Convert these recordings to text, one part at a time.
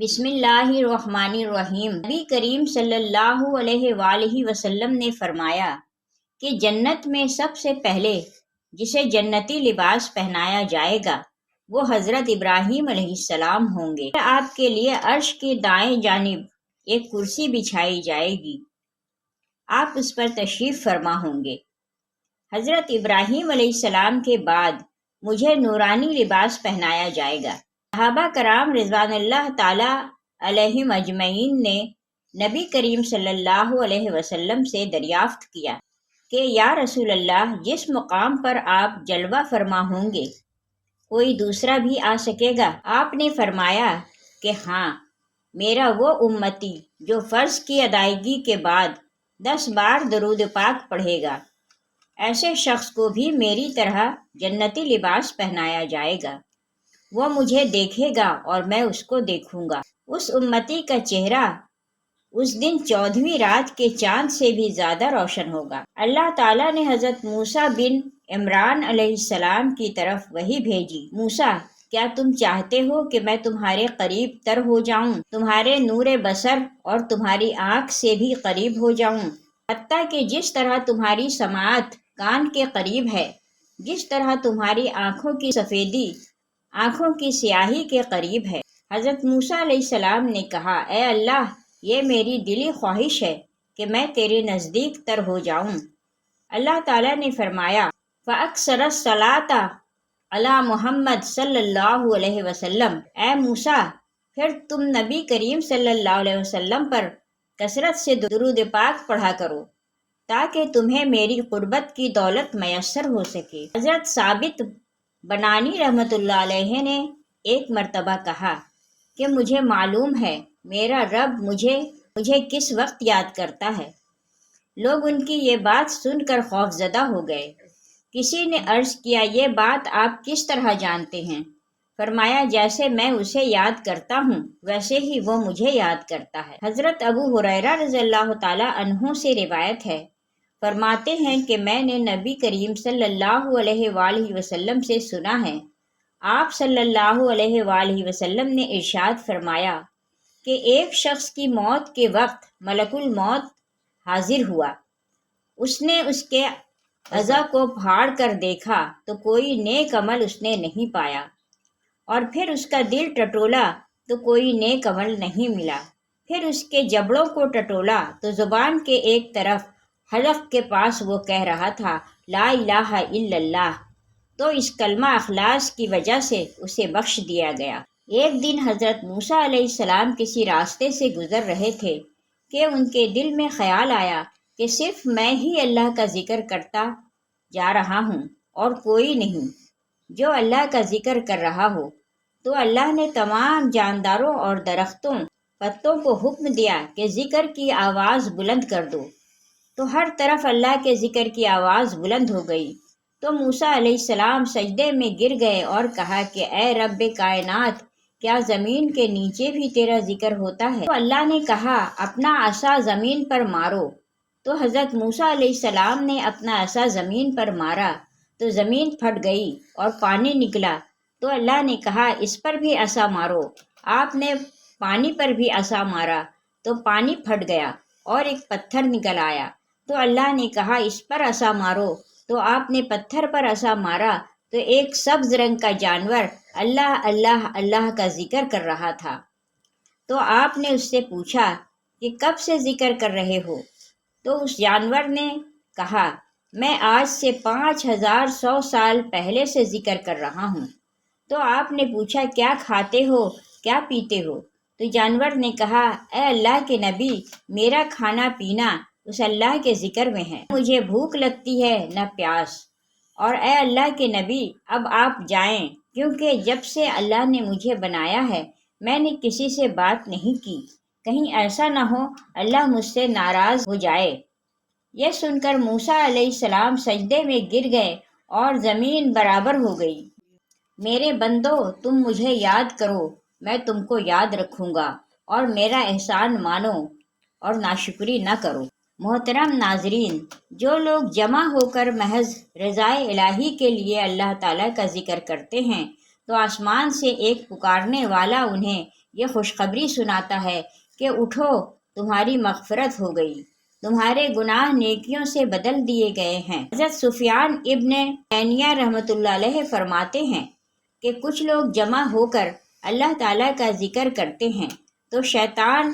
بسم اللہ الرحمن الرحیم۔ نبی کریم صلی اللہ علیہ وآلہ وسلم نے فرمایا کہ جنت میں سب سے پہلے جسے جنتی لباس پہنایا جائے گا وہ حضرت ابراہیم علیہ السلام ہوں گے۔ آپ کے لیے عرش کی دائیں جانب ایک کرسی بچھائی جائے گی، آپ اس پر تشریف فرما ہوں گے۔ حضرت ابراہیم علیہ السلام کے بعد مجھے نورانی لباس پہنایا جائے گا۔ صحابہ کرام رضوان اللہ تعالی علیہم اجمعین نے نبی کریم صلی اللہ علیہ وسلم سے دریافت کیا کہ یا رسول اللہ، جس مقام پر آپ جلوہ فرما ہوں گے کوئی دوسرا بھی آ سکے گا؟ آپ نے فرمایا کہ ہاں، میرا وہ امتی جو فرض کی ادائیگی کے بعد 10 بار درود پاک پڑھے گا، ایسے شخص کو بھی میری طرح جنتی لباس پہنایا جائے گا۔ وہ مجھے دیکھے گا اور میں اس کو دیکھوں گا۔ اس امتی کا چہرہ اس دن 14ویں رات کے چاند سے بھی زیادہ روشن ہوگا۔ اللہ تعالیٰ نے حضرت موسیٰ بن عمران علیہ السلام کی طرف وحی بھیجی۔ موسیٰ، کیا تم چاہتے ہو کہ میں تمہارے قریب تر ہو جاؤں، تمہارے نور بصر اور تمہاری آنکھ سے بھی قریب ہو جاؤں، حتیٰ کہ جس طرح تمہاری سماعت کان کے قریب ہے، جس طرح تمہاری آنکھوں کی سفیدی آنکھوں کی سیاہی کے قریب ہے؟ حضرت موسیٰ علیہ السلام نے کہا، اے اللہ، یہ میری دلی خواہش ہے کہ میں تیرے نزدیک تر ہو جاؤں۔ اللہ تعالیٰ نے فرمایا، فَأَكْثَرَ الصَّلَاةَ عَلَى محمد صلی اللہ علیہ وسلم۔ اے موسیٰ، پھر تم نبی کریم صلی اللہ علیہ وسلم پر کثرت سے درود پاک پڑھا کرو تاکہ تمہیں میری قربت کی دولت میسر ہو سکے۔ حضرت ثابت بنانی رحمۃ اللہ علیہ نے ایک مرتبہ کہا کہ مجھے معلوم ہے میرا رب مجھے کس وقت یاد کرتا ہے۔ لوگ ان کی یہ بات سن کر خوف زدہ ہو گئے۔ کسی نے عرض کیا، یہ بات آپ کس طرح جانتے ہیں؟ فرمایا، جیسے میں اسے یاد کرتا ہوں ویسے ہی وہ مجھے یاد کرتا ہے۔ حضرت ابو ہریرہ رضی اللہ تعالی عنہ سے روایت ہے، فرماتے ہیں کہ میں نے نبی کریم صلی اللہ علیہ وآلہ وسلم سے سنا ہے، آپ صلی اللہ علیہ وآلہ وسلم نے ارشاد فرمایا کہ ایک شخص کی موت کے وقت ملک الموت حاضر ہوا، اس نے اس کے اعضاء کو پھاڑ کر دیکھا تو کوئی نیک عمل اس نے نہیں پایا، اور پھر اس کا دل ٹٹولا تو کوئی نیک عمل نہیں ملا، پھر اس کے جبڑوں کو ٹٹولا تو زبان کے ایک طرف حلق کے پاس وہ کہہ رہا تھا، لا الہ الا اللہ، تو اس کلمہ اخلاص کی وجہ سے اسے بخش دیا گیا۔ ایک دن حضرت موسیٰ علیہ السلام کسی راستے سے گزر رہے تھے کہ ان کے دل میں خیال آیا کہ صرف میں ہی اللہ کا ذکر کرتا جا رہا ہوں اور کوئی نہیں جو اللہ کا ذکر کر رہا ہو۔ تو اللہ نے تمام جانداروں اور درختوں پتوں کو حکم دیا کہ ذکر کی آواز بلند کر دو، تو ہر طرف اللہ کے ذکر کی آواز بلند ہو گئی۔ تو موسیٰ علیہ السلام سجدے میں گر گئے اور کہا کہ اے رب کائنات، کیا زمین کے نیچے بھی تیرا ذکر ہوتا ہے؟ تو اللہ نے کہا، اپنا عصا زمین پر مارو۔ تو حضرت موسیٰ علیہ السلام نے اپنا عصا زمین پر مارا تو زمین پھٹ گئی اور پانی نکلا۔ تو اللہ نے کہا، اس پر بھی عصا مارو۔ آپ نے پانی پر بھی عصا مارا تو پانی پھٹ گیا اور ایک پتھر نکل آیا۔ تو اللہ نے کہا، اس پر عصا مارو۔ تو آپ نے پتھر پر عصا مارا تو ایک سبز رنگ کا جانور اللہ اللہ اللہ کا ذکر کر رہا تھا۔ تو آپ نے اس سے پوچھا کہ کب سے ذکر کر رہے ہو؟ تو اس جانور نے کہا، میں آج سے 5100 سال پہلے سے ذکر کر رہا ہوں۔ تو آپ نے پوچھا، کیا کھاتے ہو، کیا پیتے ہو؟ تو جانور نے کہا، اے اللہ کے نبی، میرا کھانا پینا اس اللہ کے ذکر میں ہے، مجھے بھوک لگتی ہے نہ پیاس، اور اے اللہ کے نبی اب آپ جائیں، کیونکہ جب سے اللہ نے مجھے بنایا ہے میں نے کسی سے بات نہیں کی، کہیں ایسا نہ ہو اللہ مجھ سے ناراض ہو جائے۔ یہ سن کر موسیٰ علیہ السلام سجدے میں گر گئے اور زمین برابر ہو گئی۔ میرے بندو، تم مجھے یاد کرو، میں تم کو یاد رکھوں گا، اور میرا احسان مانو اور ناشکری نہ کرو۔ محترم ناظرین، جو لوگ جمع ہو کر محض رضائے الہی کے لیے اللہ تعالیٰ کا ذکر کرتے ہیں تو آسمان سے ایک پکارنے والا انہیں یہ خوشخبری سناتا ہے کہ اٹھو، تمہاری مغفرت ہو گئی، تمہارے گناہ نیکیوں سے بدل دیے گئے ہیں۔ حضرت سفیان ابن عینیہ رحمۃ اللہ علیہ فرماتے ہیں کہ کچھ لوگ جمع ہو کر اللہ تعالیٰ کا ذکر کرتے ہیں تو شیطان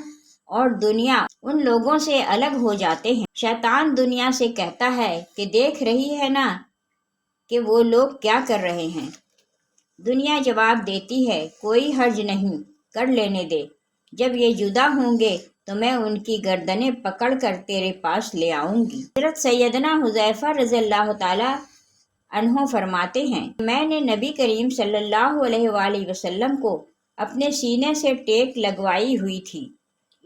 اور دنیا ان لوگوں سے الگ ہو جاتے ہیں۔ شیطان دنیا سے کہتا ہے کہ دیکھ رہی ہے نا کہ وہ لوگ کیا کر رہے ہیں۔ دنیا جواب دیتی ہے کوئی حرج نہیں، کر لینے دے، جب یہ جدا ہوں گے تو میں ان کی گردنیں پکڑ کر تیرے پاس لے آؤں گی۔ حضرت سیدنا حذیفہ رضی اللہ تعالی عنہ فرماتے ہیں میں نے نبی کریم صلی اللہ علیہ وآلہ وسلم کو اپنے سینے سے ٹیک لگوائی ہوئی تھی۔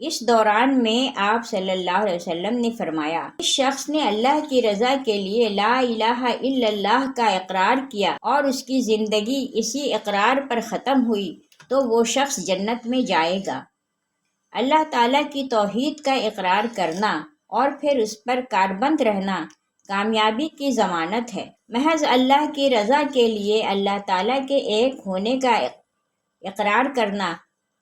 اس دوران میں آپ صلی اللہ علیہ وسلم نے فرمایا، اس شخص نے اللہ کی رضا کے لیے لا الہ الا اللہ کا اقرار کیا اور اس کی زندگی اسی اقرار پر ختم ہوئی تو وہ شخص جنت میں جائے گا۔ اللہ تعالیٰ کی توحید کا اقرار کرنا اور پھر اس پر کاربند رہنا کامیابی کی ضمانت ہے۔ محض اللہ کی رضا کے لیے اللہ تعالیٰ کے ایک ہونے کا اقرار کرنا،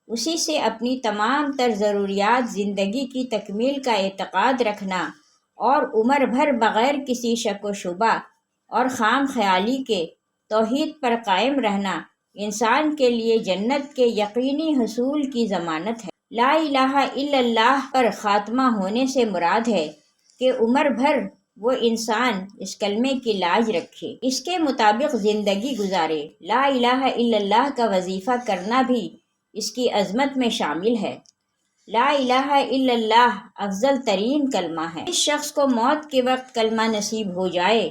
اسی سے اپنی تمام تر ضروریات زندگی کی تکمیل کا اعتقاد رکھنا اور عمر بھر بغیر کسی شک و شبہ اور خام خیالی کے توحید پر قائم رہنا انسان کے لیے جنت کے یقینی حصول کی ضمانت ہے۔ لا الہ الا اللہ پر خاتمہ ہونے سے مراد ہے کہ عمر بھر وہ انسان اس کلمے کی لاج رکھے، اس کے مطابق زندگی گزارے۔ لا الہ الا اللہ کا وظیفہ کرنا بھی اس کی عظمت میں شامل ہے۔ لا الہ الا اللہ افضل ترین کلمہ ہے۔ اس شخص کو موت کے وقت کلمہ نصیب ہو جائے،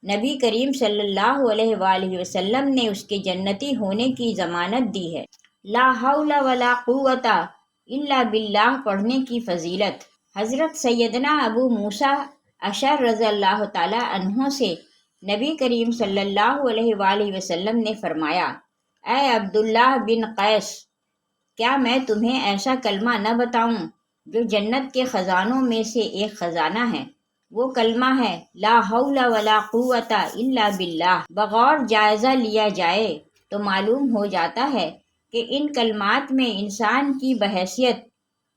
نبی کریم صلی اللہ علیہ وآلہ وسلم نے اس کے جنتی ہونے کی ضمانت دی ہے۔ لا حول ولا قوت الا باللہ پڑھنے کی فضیلت۔ حضرت سیدنا ابو موسیٰ اشعری رضی اللہ تعالی عنہ سے نبی کریم صلی اللہ علیہ وآلہ وسلم نے فرمایا، اے عبداللہ بن قیس، کیا میں تمہیں ایسا کلمہ نہ بتاؤں جو جنت کے خزانوں میں سے ایک خزانہ ہے؟ وہ کلمہ ہے لا حول ولا قوت الا باللہ۔ بغور جائزہ لیا جائے تو معلوم ہو جاتا ہے کہ ان کلمات میں انسان کی بحیثیت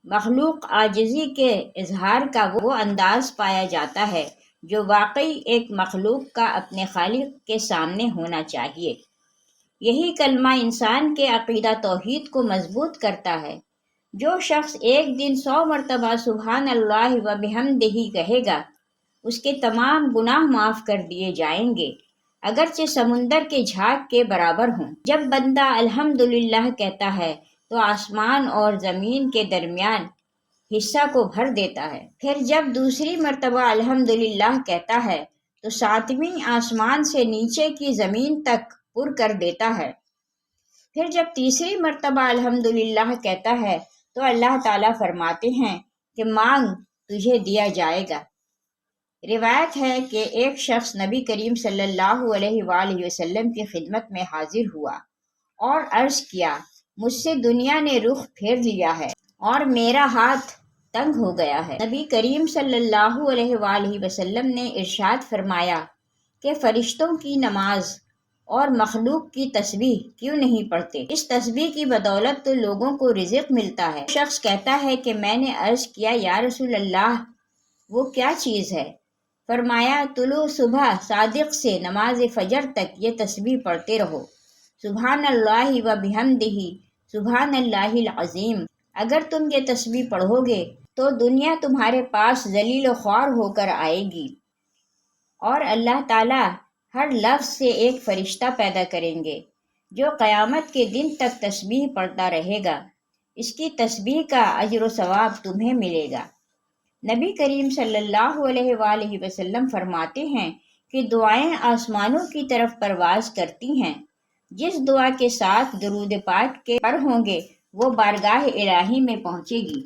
مخلوق عاجزی کے اظہار کا وہ انداز پایا جاتا ہے جو واقعی ایک مخلوق کا اپنے خالق کے سامنے ہونا چاہیے۔ یہی کلمہ انسان کے عقیدہ توحید کو مضبوط کرتا ہے۔ جو شخص ایک دن 100 مرتبہ سبحان اللہ و بحمدہ کہے گا، اس کے تمام گناہ معاف کر دیے جائیں گے، اگرچہ سمندر کے جھاگ کے برابر ہوں۔ جب بندہ الحمدللہ کہتا ہے تو آسمان اور زمین کے درمیان حصہ کو بھر دیتا ہے۔ پھر جب دوسری مرتبہ الحمدللہ کہتا ہے تو 7ویں آسمان سے نیچے کی زمین تک پر کر دیتا ہے۔ پھر جب تیسری مرتبہ الحمدللہ کہتا ہے تو اللہ تعالیٰ فرماتے ہیں کہ مانگ، تجھے دیا جائے گا۔ روایت ہے کہ ایک شخص نبی کریم صلی اللہ علیہ وآلہ وسلم کی خدمت میں حاضر ہوا اور عرض کیا، مجھ سے دنیا نے رخ پھیر لیا ہے اور میرا ہاتھ تنگ ہو گیا ہے۔ نبی کریم صلی اللہ علیہ وآلہ وسلم نے ارشاد فرمایا کہ فرشتوں کی نماز اور مخلوق کی تسبیح کیوں نہیں پڑھتے؟ اس تسبیح کی بدولت تو لوگوں کو رزق ملتا ہے۔ شخص کہتا ہے کہ میں نے عرض کیا یا رسول اللہ، وہ کیا چیز ہے؟ فرمایا، طلوع صبح صادق سے نماز فجر تک یہ تسبیح پڑھتے رہو، سبحان اللہ و بحمدہ سبحان اللہ العظیم۔ اگر تم یہ تسبیح پڑھو گے تو دنیا تمہارے پاس ذلیل و خوار ہو کر آئے گی اور اللہ تعالیٰ ہر لفظ سے ایک فرشتہ پیدا کریں گے جو قیامت کے دن تک تسبیح پڑھتا رہے گا۔ اس کی تسبیح کا اجر و ثواب تمہیں ملے گا۔ نبی کریم صلی اللہ علیہ وآلہ وسلم فرماتے ہیں کہ دعائیں آسمانوں کی طرف پرواز کرتی ہیں۔ جس دعا کے ساتھ درود پاک کے پر ہوں گے وہ بارگاہ الہی میں پہنچے گی۔